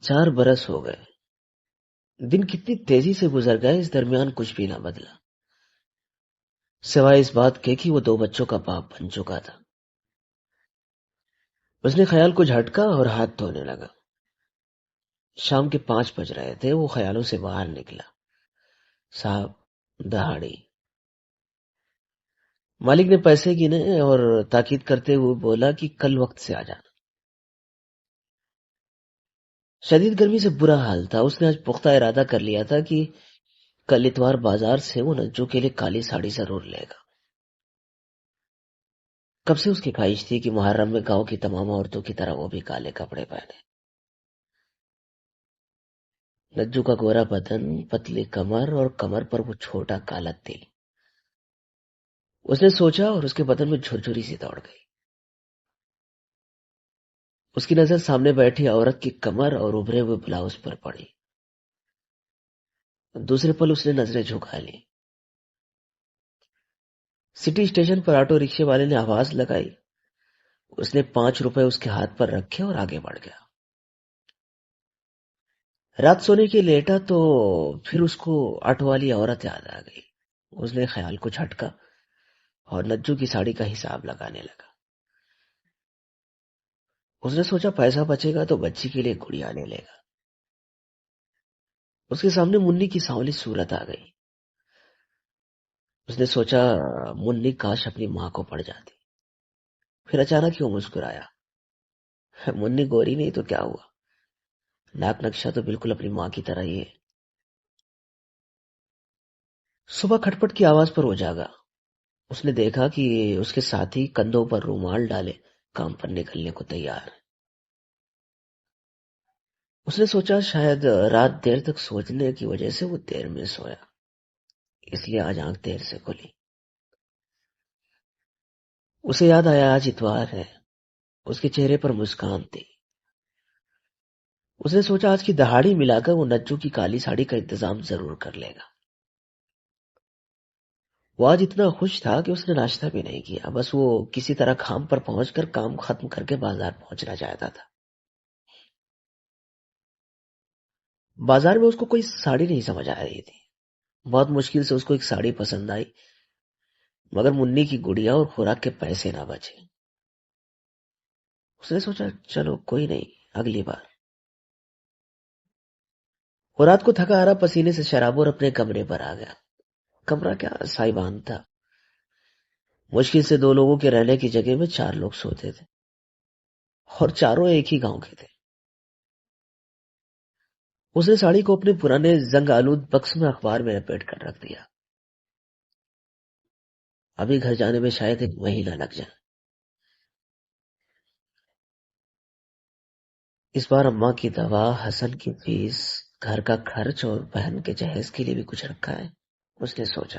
4 برس ہو گئے. دن کتنی تیزی سے گزر گئے، اس درمیان کچھ بھی نہ بدلا، سوائے اس بات کے کہ وہ 2 بچوں کا باپ بن چکا تھا. اس نے خیال کو جھٹکا اور ہاتھ دھونے لگا. شام کے 5 بج رہے تھے. وہ خیالوں سے باہر نکلا. صاحب دہاڑی. مالک نے پیسے گنے اور تاکید کرتے ہوئے بولا کہ کل وقت سے آ جانا. شدید گرمی سے برا حال تھا. اس نے آج پختہ ارادہ کر لیا تھا کہ کل اتوار بازار سے وہ نجو کے لیے کالی ساڑی ضرور لے گا. کب سے اس کی خواہش تھی کہ محرم میں گاؤں کی تمام عورتوں کی طرح وہ بھی کالے کپڑے پہنے. نجو کا گورا بدن، پتلی کمر اور کمر پر وہ چھوٹا کالا تل. اس نے سوچا اور اس کے بدن میں جھرجھری سی دوڑ گئی. اس کی نظر سامنے بیٹھی عورت کی کمر اور ابھرے ہوئے بلاؤز پر پڑی. دوسرے پل اس نے نظریں جھکا لی. سٹی اسٹیشن پر آٹو رکشے والے نے آواز لگائی. اس نے 5 روپے اس کے ہاتھ پر رکھے اور آگے بڑھ گیا. رات سونے کے لیٹا تو پھر اس کو آٹو والی عورت یاد آ گئی. اس نے خیال کو جھٹکا اور نجو کی ساڑی کا حساب لگانے لگا. اس نے سوچا پیسہ بچے گا تو بچی کے لیے گڑیا لے لے گا. اس کے سامنے منی کی سانولی صورت آ گئی. اس نے سوچا منی کاش اپنی ماں کو پڑ جاتی. پھر اچانک کیوں مسکرایا. منی گوری نہیں تو کیا ہوا، ناک نقشہ تو بالکل اپنی ماں کی طرح ہی ہے. صبح کھٹپٹ کی آواز پر وہ جاگا. اس نے دیکھا کہ اس کے ساتھی کندھوں پر رومال ڈالے کام پر نکلنے کو تیار. اس نے سوچا شاید رات دیر تک سوچنے کی وجہ سے وہ دیر میں سویا، اس لیے آج آنکھ دیر سے کھلی. اسے یاد آیا آج اتوار ہے. اس کے چہرے پر مسکان تھی. اس نے سوچا آج کی دہاڑی ملا کر وہ نجو کی کالی ساڑی کا انتظام ضرور کر لے گا. وہ آج اتنا خوش تھا کہ اس نے ناشتہ بھی نہیں کیا. بس وہ کسی طرح کام پر پہنچ کر کام ختم کر کے بازار پہنچنا چاہتا تھا. بازار میں اس کو کوئی ساڑی نہیں سمجھ آ رہی تھی. بہت مشکل سے اس کو ایک ساڑی پسند آئی، مگر منی کی گڑیا اور خوراک کے پیسے نہ بچے. اس نے سوچا چلو کوئی نہیں، اگلی بار. وہ رات کو تھکا ہارا پسینے سے شراب اور اپنے کمرے پر آ گیا. کمرہ کیا سائبان تھا. مشکل سے 2 لوگوں کے رہنے کی جگہ میں 4 لوگ سوتے تھے اور چاروں ایک ہی گاؤں کے تھے. اس نے ساڑی کو اپنے پرانے زنگ آلود بکس میں اخبار میں لپیٹ کر رکھ دیا. ابھی گھر جانے میں شاید 1 مہینہ لگ جائے. اس بار اماں کی دوا، حسن کی فیس، گھر کا خرچ اور بہن کے جہیز کے لیے بھی کچھ رکھا ہے. اس نے سوچا.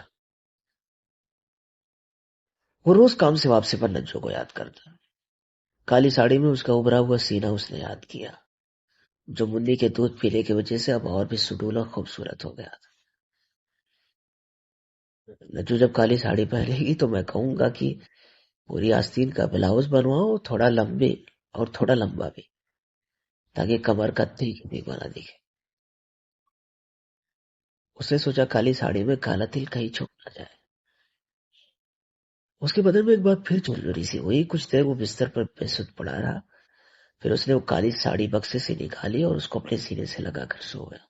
وہ روز کام سے واپسی پر نجو کو یاد کرتا. کالی ساڑی میں اس کا ابھرا ہوا سینہ اس نے یاد کیا، جو منی کے دودھ پینے کی وجہ سے اب اور بھی سڈول اور خوبصورت ہو گیا تھا. نجو جب کالی ساڑی پہنے گی تو میں کہوں گا کہ پوری آستین کا بلاؤز بنواؤ، تھوڑا لمبے اور تھوڑا لمبا بھی، تاکہ کمر کا تل کتنی کو نہ دکھے. اس نے سوچا کالی ساڑی میں کالا تل کہیں چھپ نہ جائے. اس کے بدن میں ایک بار پھر چرچری سی ہوئی. کچھ دیر وہ بستر پر بے سد پڑا رہا. پھر اس نے وہ کالی ساڑی بکسے سے نکالی اور اس کو اپنے سینے سے لگا کر سو گیا.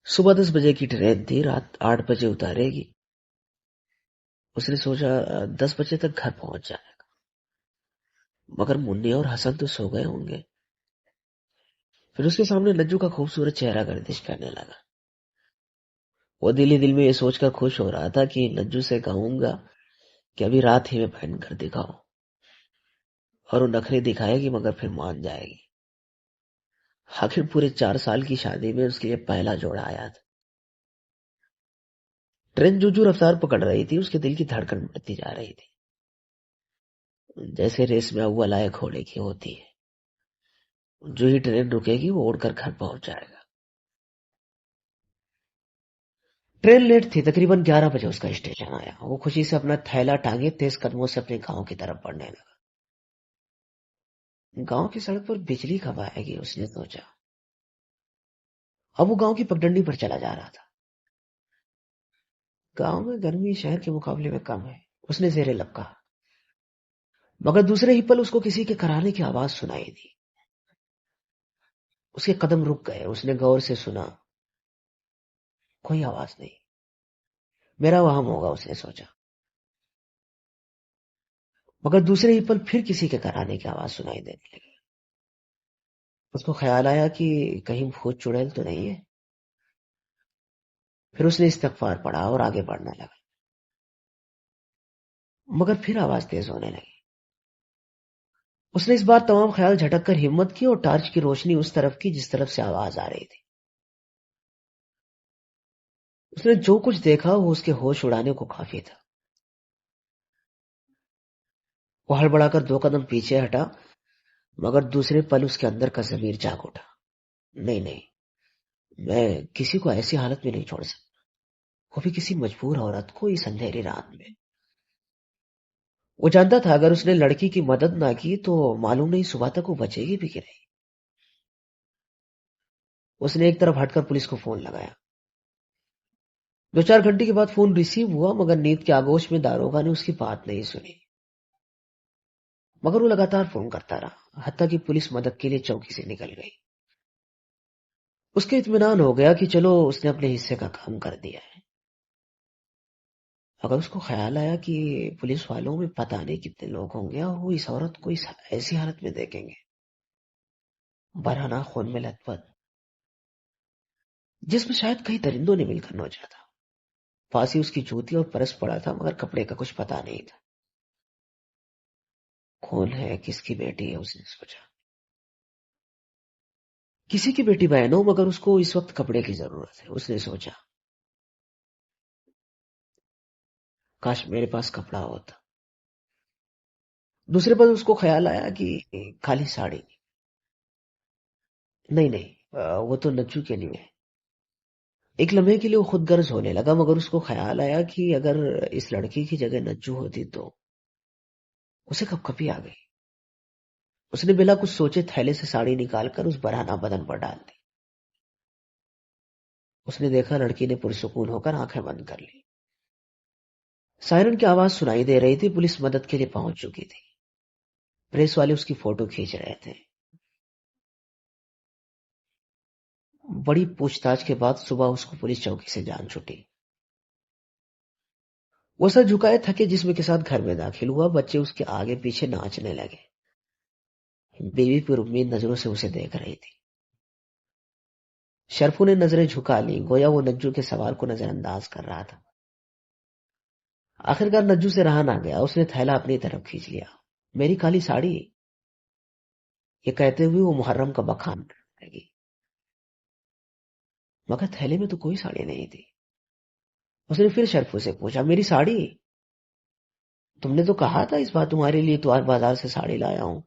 صبح 10 بجے کی ٹرین تھی. رات 8 بجے اتارے گی. اس نے سوچا 10 بجے تک گھر پہنچ جائے گا. مگر منی اور حسن تو سو گئے ہوں گے. پھر اس کے سامنے نجو کا خوبصورت چہرہ گردش کرنے لگا. وہ دل ہی دل میں یہ سوچ کر خوش ہو رہا تھا کہ نجو سے کہوں گا کہ ابھی رات ہی میں پہن کر دکھاؤ، اور وہ نخرے دکھائے گی مگر پھر مان جائے گی. آخر پورے 4 سال کی شادی میں اس کے لیے پہلا جوڑا آیا تھا. ٹرین جو رفتار پکڑ رہی تھی، اس کے دل کی دھڑکن بڑھتی جا رہی تھی، جیسے ریس میں اول آئے گھوڑے کی ہوتی ہے. جو ہی ٹرین رکے گی وہ اڑ کر گھر پہنچ جائے گا. ٹرین لیٹ تھی. تقریباً 11 بجے اس کا اسٹیشن آیا. وہ خوشی سے اپنا تھیلا ٹانگے تیز قدموں سے اپنے گاؤں کی طرف بڑھنے لگا. گاؤں کی سڑک پر بجلی کب آئے گی اس نے سوچا. اب وہ گاؤں کی پگڈنڈی پر چلا جا رہا تھا. گاؤں میں گرمی شہر کے مقابلے میں کم ہے، اس نے زیر لب کہا. مگر دوسرے ہی پل اس کو کسی کے کرانے کی آواز سنائی دی. اس کے قدم رک گئے. اس نے غور سے سنا. کوئی آواز نہیں. میرا وہم ہوگا اس نے سوچا. مگر دوسرے ہی پل پھر کسی کے کرانے کی آواز سنائی دینے لگی. اس کو خیال آیا کہ کہیں بھوت چڑیل تو نہیں ہے. پھر اس نے استغفار پڑھا اور آگے بڑھنے لگا. مگر پھر آواز تیز ہونے لگی. اس نے اس بار تمام خیال جھٹک کر ہمت کی اور ٹارچ کی روشنی اس طرف کی جس طرف سے آواز آ رہی تھی. اس نے جو کچھ دیکھا وہ اس کے ہوش اڑانے کو کافی تھا. وہ ہڑبڑا کر 2 قدم پیچھے ہٹا. مگر دوسرے پل اس کے اندر کا ضمیر جاگ اٹھا. نہیں نہیں، میں کسی کو ایسی حالت میں نہیں چھوڑ سکتا، وہ بھی کسی مجبور عورت کو اس اندھیری رات میں. وہ جانتا تھا اگر اس نے لڑکی کی مدد نہ کی تو معلوم نہیں صبح تک وہ بچے گی بھی کہ نہیں. اس نے ایک طرف ہٹ کر پولیس کو فون لگایا. 2-4 گھنٹے کے بعد فون ریسیو ہوا، مگر نیند کے آگوش میں داروغہ نے اس کی بات نہیں سنی. مگر وہ لگاتار فون کرتا رہا حتیٰ کہ پولیس مدد کے لیے چوکی سے نکل گئی. اس کے اطمینان ہو گیا کہ چلو اس نے اپنے حصے کا کام کر دیا ہے. اگر اس کو خیال آیا کہ پولیس والوں میں پتہ نہیں کتنے لوگ ہوں گے اور وہ اس عورت کو اس ایسی حالت میں دیکھیں گے، برہنہ خون میں لت پت، جس میں شاید کئی درندوں نے مل کر نوچا تھا. پاس ہی اس کی جوتی اور پرس پڑا تھا، مگر کپڑے کا کچھ پتہ نہیں تھا. کون ہے، کس کی بیٹی ہے، اس نے سوچا. کسی کی بیٹی بہن ہو، مگر اس کو اس وقت کپڑے کی ضرورت ہے. اس نے سوچا کاش میرے پاس کپڑا ہوتا. دوسرے پر اس کو خیال آیا کہ کالی ساڑی. نہیں نہیں، وہ تو نچو کے لیے ہے. ایک لمحے کے لیے وہ خود غرض ہونے لگا، مگر اس کو خیال آیا کہ اگر اس لڑکی کی جگہ نچو ہوتی تو اسے کب کبھی آ گئی. اس نے بلا کچھ سوچے تھیلے سے ساڑی نکال کر اس برہنہ بدن پر ڈال دی. اس نے دیکھا لڑکی نے پرسکون ہو کر آنکھیں بند کر لی. سائرن کی آواز سنائی دے رہی تھی. پولیس مدد کے لیے پہنچ چکی تھی. پریس والے اس کی فوٹو کھینچ رہے تھے. بڑی پوچھ تاچھ کے بعد صبح اس کو پولیس چوکی سے جان چھٹی. وہ سر جھکائے تھکے جسم کے ساتھ گھر میں داخل ہوا. بچے اس کے آگے پیچھے ناچنے لگے. بیوی پر امید نظروں سے اسے دیکھ رہی تھی. شرفو نے نظریں جھکا لی، گویا وہ نجو کے سوال کو نظر انداز کر رہا تھا. آخرکار نجو سے رہا نہ گیا. اس نے تھیلا اپنی طرف کھینچ لیا. میری کالی ساڑی، یہ کہتے ہوئے وہ محرم کا بخان کرنے لگی. مگر تھیلے میں تو کوئی ساڑی نہیں تھی. اس نے پھر شرفو سے پوچھا میری ساڑی؟ تم نے تو کہا تھا اس بار تمہارے لیے تو آج بازار سے ساڑی لایا ہوں.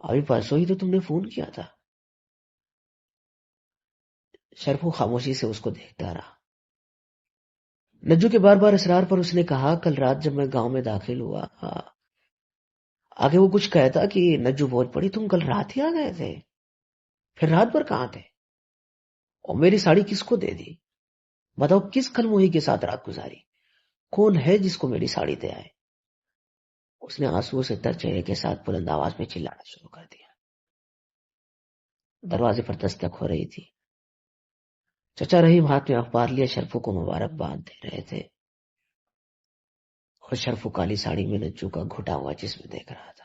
ابھی پرسوں ہی تو تم نے فون کیا تھا. شرفو خاموشی سے اس کو دیکھتا رہا. نجو کے بار بار اصرار پر اس نے کہا کل رات جب میں گاؤں میں داخل ہوا. آگے وہ کچھ کہتا کہ نجو بول پڑی تم کل رات ہی آ گئے تھے؟ پھر رات بھر کہاں تھے؟ اور میری ساڑی کس کو دے دی؟ بتاؤ کس کل موہی کے ساتھ رات گزاری؟ کون ہے جس کو میری ساڑی دے آئے؟ اس نے آنسو سے تر چہرے کے ساتھ بلند آواز میں چلانا شروع کر دیا. دروازے پر دستک ہو رہی تھی. چچا رحیم ہاتھ میں اخبار لیے شرفو کو مبارکباد دے رہے تھے اور شرفو کالی ساڑی میں نجو کا گھٹا ہوا جسم دیکھ رہا تھا.